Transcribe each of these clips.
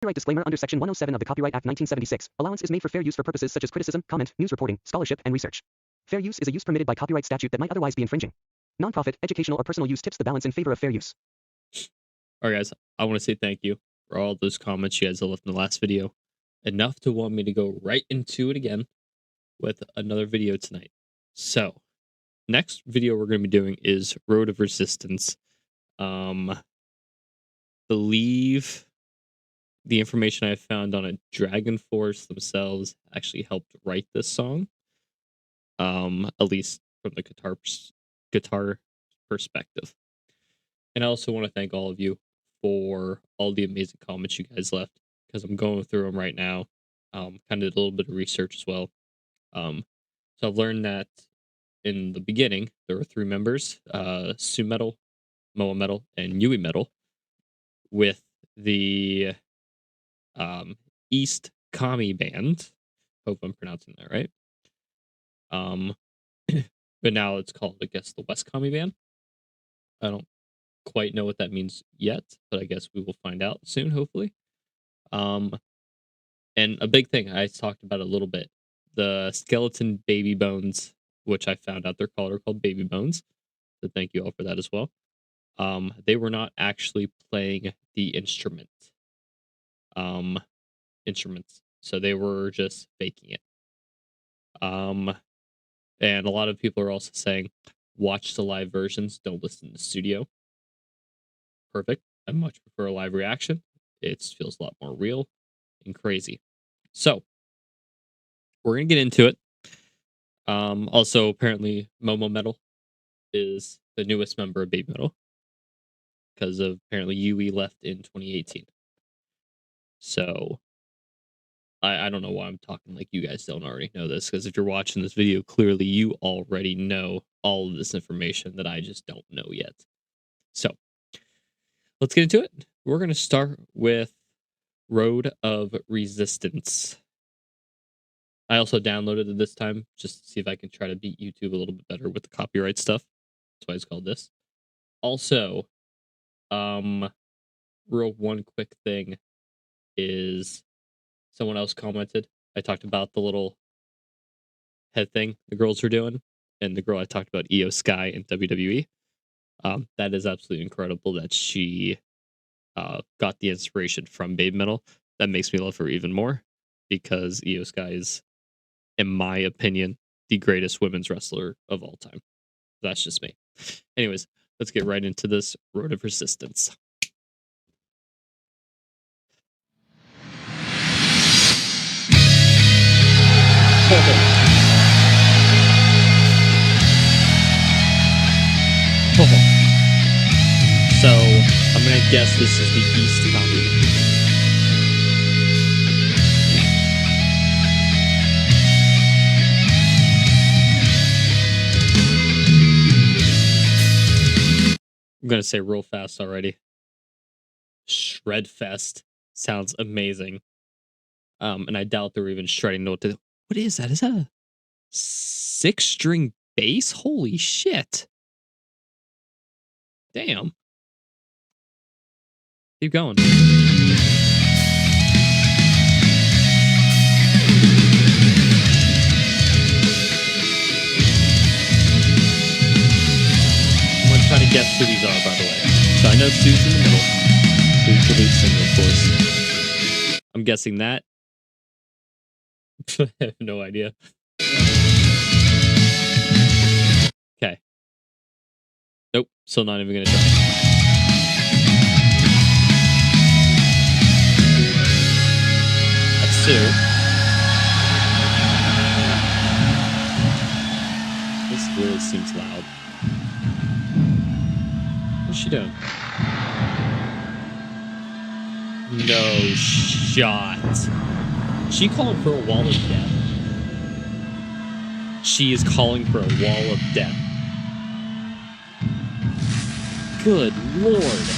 Copyright disclaimer under Section 107 of the Copyright Act 1976. Allowance is made for fair use for purposes such as criticism, comment, news reporting, scholarship, and research. Fair use is a use permitted by copyright statute that might otherwise be infringing. Nonprofit, educational, or personal use tips the balance in favor of fair use. All right, guys, I want to say thank you for all those comments you guys have left in the last video. Enough to want me to go right into it again with another video tonight. So, next video we're going to be doing is Road of Resistance. Believe the information I found on it, Dragon Force themselves actually helped write this song. At least from the guitar perspective. And I also want to thank all of you for all the amazing comments you guys left, because I'm going through them right now. Kind of did a little bit of research as well. So I've learned that in the beginning there were 3 members: Su-Metal, Moa-Metal, and Yui-Metal, with the East Kami band. Hope I'm pronouncing that right. But now it's called, I guess, the West Kami band. I don't quite know what that means yet, but I guess we will find out soon, hopefully. And a big thing I talked about a little bit, the skeleton baby bones, which I found out are called baby bones. So thank you all for that as well. They were not actually playing the instruments, so they were just faking it. And a lot of people are also saying, watch the live versions, don't listen to the studio. Perfect. I much prefer a live reaction. It feels a lot more real and crazy. So, we're going to get into it. Also, apparently, Moa-Metal is the newest member of BABYMETAL, because of apparently Yui left in 2018. So, I don't know why I'm talking like you guys don't already know this, because if you're watching this video, clearly you already know all of this information that I just don't know yet. So, let's get into it. We're going to start with Road of Resistance. I also downloaded it this time just to see if I can try to beat YouTube a little bit better with the copyright stuff. That's why it's called this. Also, real one quick thing is someone else commented. I talked about the little head thing the girls were doing, and the girl I talked about, Io Sky in WWE. That is absolutely incredible that she got the inspiration from BABYMETAL. That makes me love her even more, because Io Sky is, in my opinion, the greatest women's wrestler of all time. That's just me. Anyways, let's get right into this Road of Resistance. So, I'm gonna guess this is the East Kami. I'm gonna say real fast already. Shredfest sounds amazing. And I doubt they're even shredding note to. What is that? Is that a 6-string bass? Holy shit. Damn. Keep going. I'm gonna try to guess who these are, by the way. So I know Sue's in the middle. Sue's the lead singer, of course. I'm guessing that. I have no idea. Okay. Nope. Still not even gonna try. That's Sue. This really seems loud. What's she doing? No shot. She calling for a wall of death. She is calling for a wall of death. Good Lord.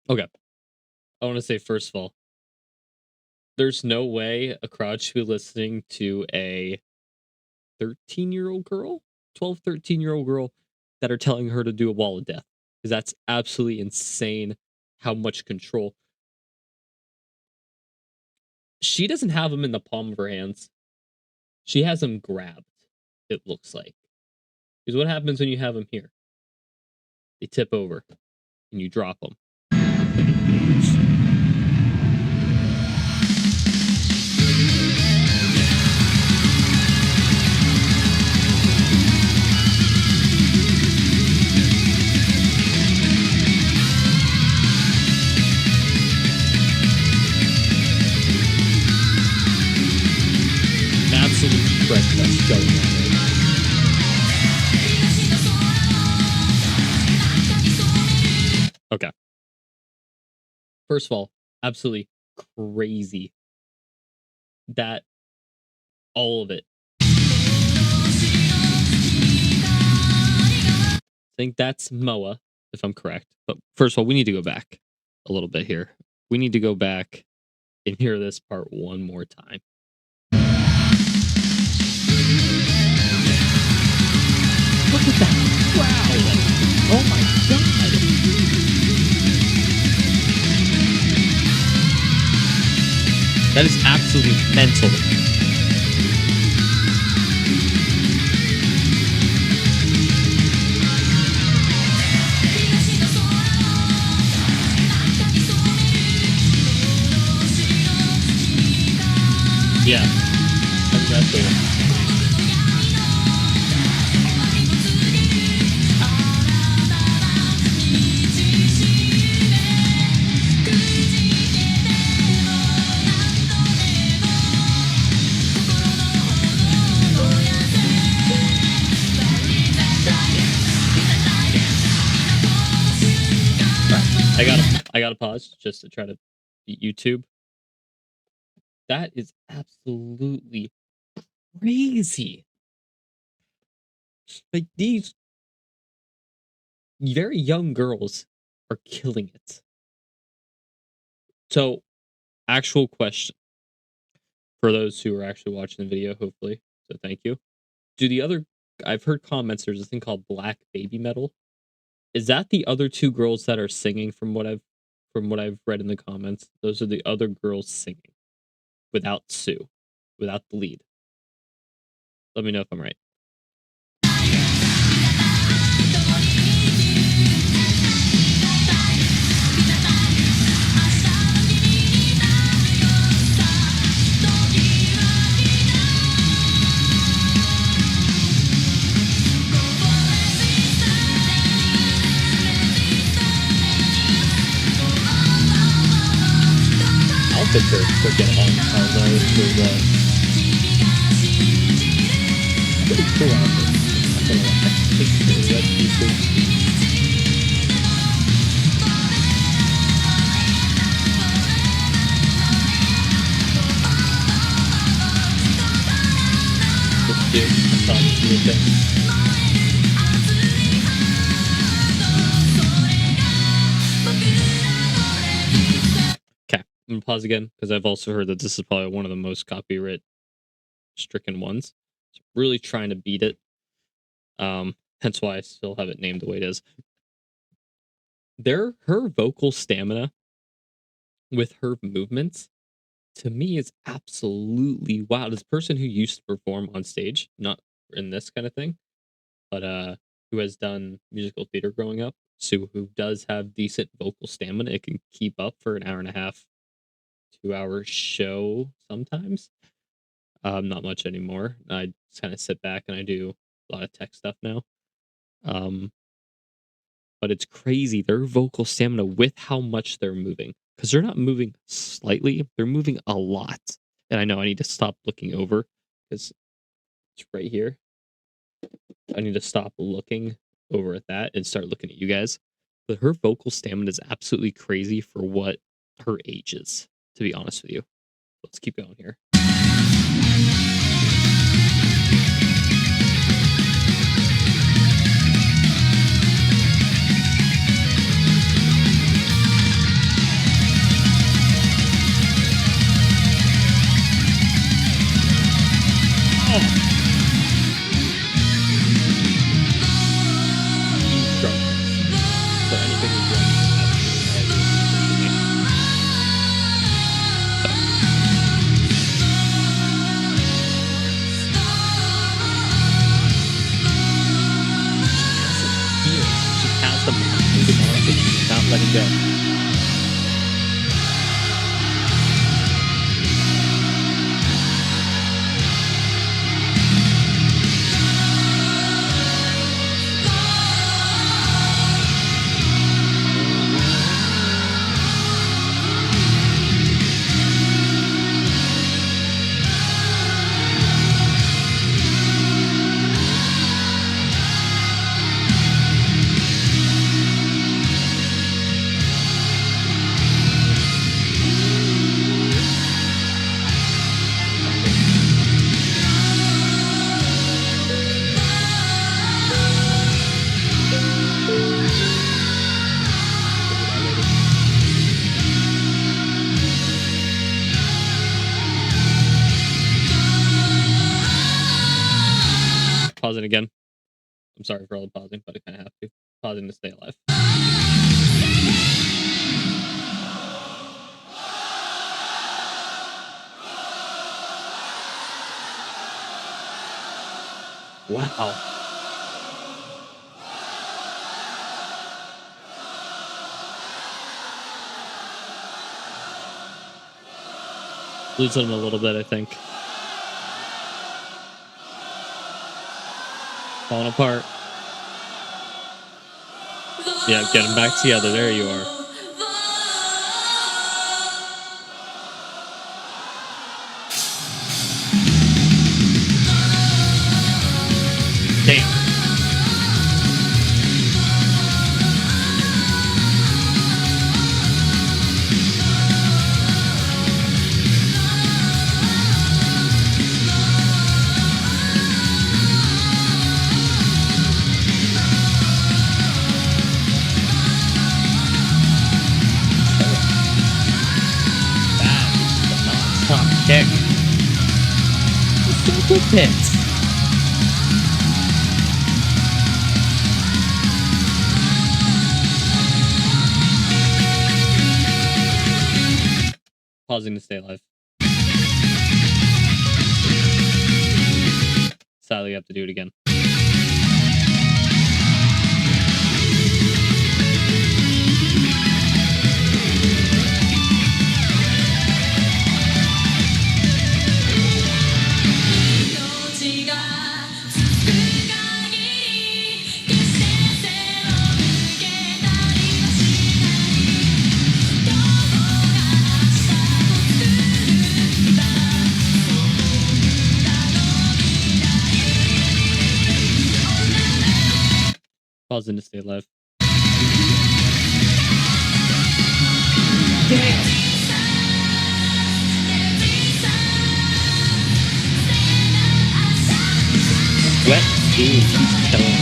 Okay. I want to say, first of all, there's no way a crowd should be listening to a 13-year-old girl, 12, 13-year-old girl that are telling her to do a wall of death. because that's absolutely insane how much control. She doesn't have them in the palm of her hands. She has them grabbed, it looks like. Because what happens when you have them here? They tip over, and you drop them. Absolute breakfast going on right now. Okay. First of all, absolutely crazy that all of it. I think that's Moa, if I'm correct. But first of all, we need to go back a little bit here. We need to go back and hear this part one more time. Look at that crowd! Oh my god! That is absolutely mental. Yeah. Exactly. I gotta pause just to try to beat YouTube. That is absolutely crazy. Like, these very young girls are killing it. So, actual question for those who are actually watching the video, hopefully. So, thank you. I've heard comments, there's a thing called Black Baby Metal. Is that the other two girls that are singing from what I've read in the comments? Those are the other girls singing without Sue, without the lead. Let me know if I'm right. I'll picture get on low for what. Pretty cool outfit. I'm gonna lie. I think the red pieces. Let's do it. I thought it was a thing. I'm gonna pause again because I've also heard that this is probably one of the most copyright stricken ones. So really trying to beat it. Hence why I still have it named the way it is. Her vocal stamina with her movements to me is absolutely wow. This person who used to perform on stage, not in this kind of thing, but who has done musical theater growing up, so who does have decent vocal stamina, it can keep up for an hour and a half, 2-hour show sometimes. Not much anymore. I just kind of sit back and I do a lot of tech stuff now. But it's crazy their vocal stamina with how much they're moving, because they're not moving slightly, they're moving a lot. And I know I need to stop looking over because it's right here. I need to stop looking over at that and start looking at you guys. But her vocal stamina is absolutely crazy for what her age is, to be honest with you. Let's keep going here. Let it go. Pausing again. I'm sorry for all the pausing, but I kind of have to. Pausing to stay alive. Wow. Losing him a little bit, I think. Falling apart. Yeah, get them back together. There you are. Damn. Top kick. Simple pits. Pausing to stay alive. Sadly, I have to do it again. Pausing to stay alive. Damn. Wet dude, he's killing.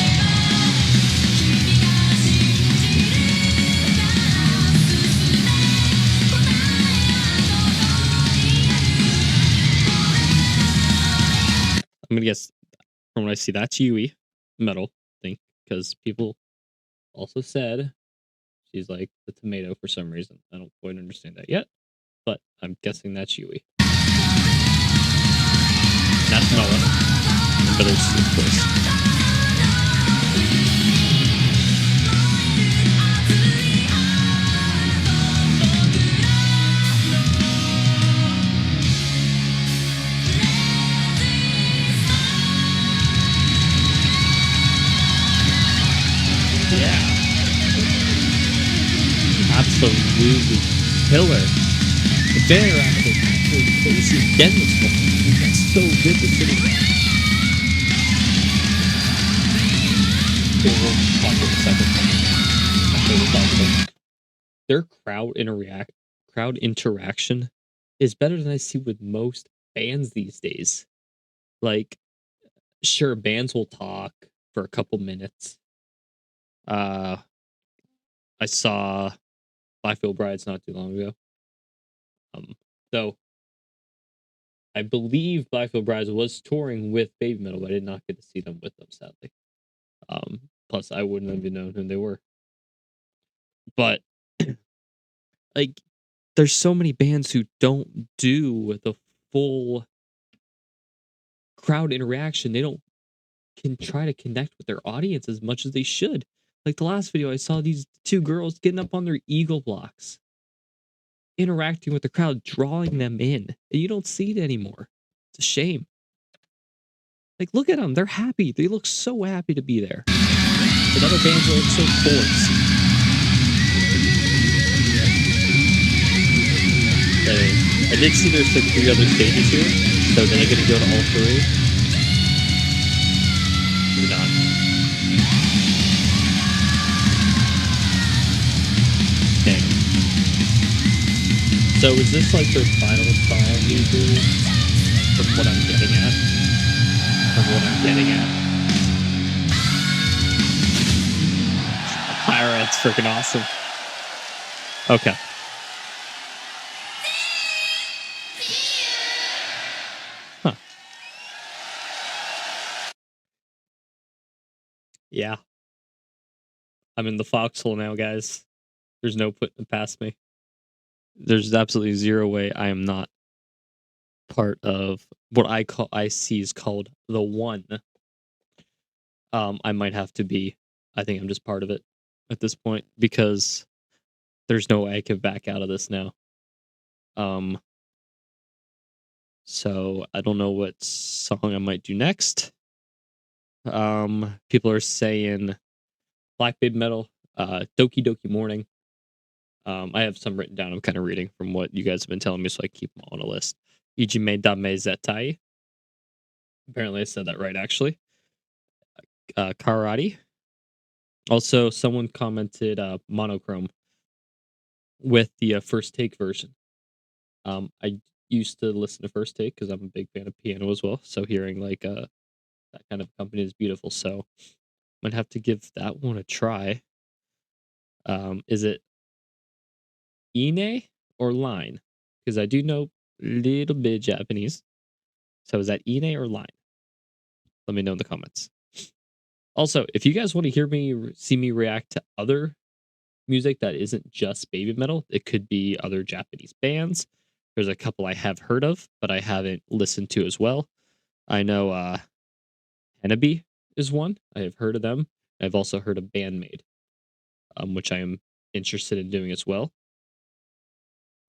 I'm gonna guess from what I see that's Yui metal thing because people also said she's like the tomato for some reason. I don't quite understand that yet, but I'm guessing that's Yui. That's Noah. But there's of course. Yeah. Absolutely killer. They're actually crazy again this one. That's so good to see. We'll talk in a second. Their crowd interaction is better than I see with most bands these days. Like, sure, bands will talk for a couple minutes. I saw Blackfield Brides not too long ago. Though I believe Blackfield Brides was touring with BABYMETAL, but I did not get to see them with them, sadly. Plus, I wouldn't have even known who they were. But like, there's so many bands who don't do the full crowd interaction. They don't can try to connect with their audience as much as they should. Like the last video, I saw these two girls getting up on their eagle blocks, interacting with the crowd, drawing them in. And you don't see it anymore. It's a shame. Like, look at them. They're happy. They look so happy to be there. But other bands are like so forced. I did see there's like 3 other stages here. So then I'm going to go to all 3. Maybe not. Dang. So is this like their final song usually? From what I'm getting at? Alright, that's freaking awesome. Okay. Huh. Yeah. I'm in the foxhole now, guys. There's no putting it past me. There's absolutely zero way I am not part of what I see is called the one. I might have to be. I think I'm just part of it at this point because there's no way I can back out of this now. So I don't know what song I might do next. People are saying Black BABYMETAL, Doki Doki Morning. I have some written down. I'm kind of reading from what you guys have been telling me, so I keep them on a list. Ijime Dame Zetai. Apparently I said that right, actually. Karate. Also, someone commented Monochrome with the First Take version. I used to listen to First Take because I'm a big fan of piano as well. So hearing like that kind of company is beautiful. So I'm gonna have to give that one a try. Is it Ine or Line? Because I do know a little bit of Japanese. So is that Ine or Line? Let me know in the comments. Also, if you guys want to see me react to other music that isn't just BABYMETAL, it could be other Japanese bands. There's a couple I have heard of, but I haven't listened to as well. I know Hanabi is one. I have heard of them. I've also heard of Bandmade, which I am interested in doing as well.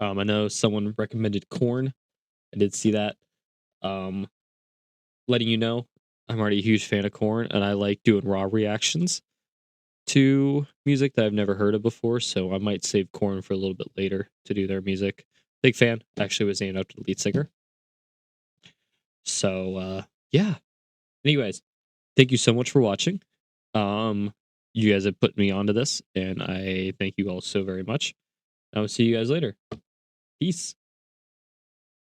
I know someone recommended Korn. I did see that. Letting you know, I'm already a huge fan of Korn, and I like doing raw reactions to music that I've never heard of before, so I might save Korn for a little bit later to do their music. Big fan. Actually was named after the lead singer. So, yeah. Anyways, thank you so much for watching. You guys have put me onto this, and I thank you all so very much. I'll see you guys later. Peace.